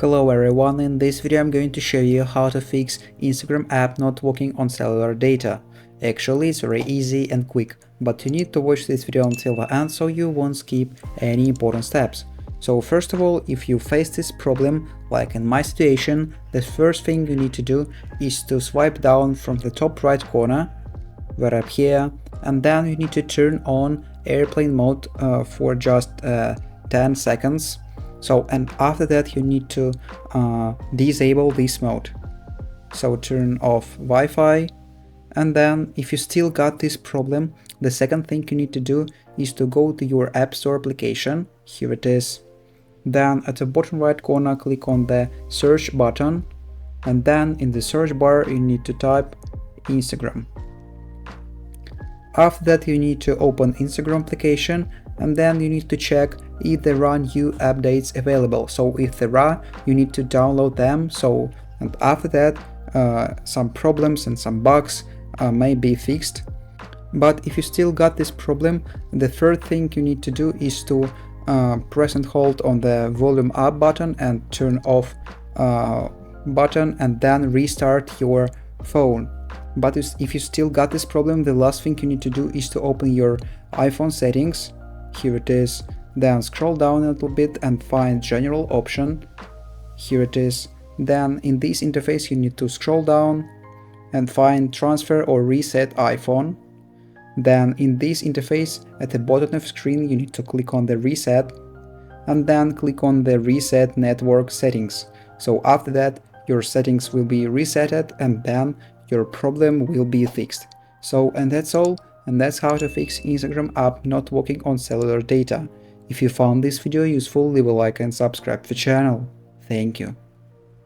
Hello everyone, in this video I'm going to show you how to fix Instagram app not working on cellular data. Actually, it's very easy and quick, but you need to watch this video until the end so you won't skip any important steps. So first of all, if you face this problem, like in my situation, the first thing you need to do is to swipe down from the top right corner, right up here, and then you need to turn on airplane mode for just 10 seconds. So, and after that you need to disable this mode. So turn off Wi-Fi, and then if you still got this problem, the second thing you need to do is to go to your App Store application. Here it is. Then at the bottom right corner click on the search button, and then in the search bar you need to type Instagram. After that you need to open Instagram application, and then you need to check if there are new updates available. So if there are, you need to download them. So, and after that some problems and some bugs may be fixed. But if you still got this problem, the third thing you need to do is to press and hold on the volume up button and turn off button, and then restart your phone. But if you still got this problem, the last thing you need to do is to open your iPhone settings. Here it is. Then scroll down a little bit and find general option. Here it is. Then in this interface you need to scroll down and find transfer or reset iPhone. Then in this interface at the bottom of the screen you need to click on the reset, and then click on the reset network settings. So after that your settings will be resetted, and then your problem will be fixed. So, and that's all, and that's how to fix Instagram app not working on cellular data. If you found this video useful, leave a like and subscribe to the channel. Thank you.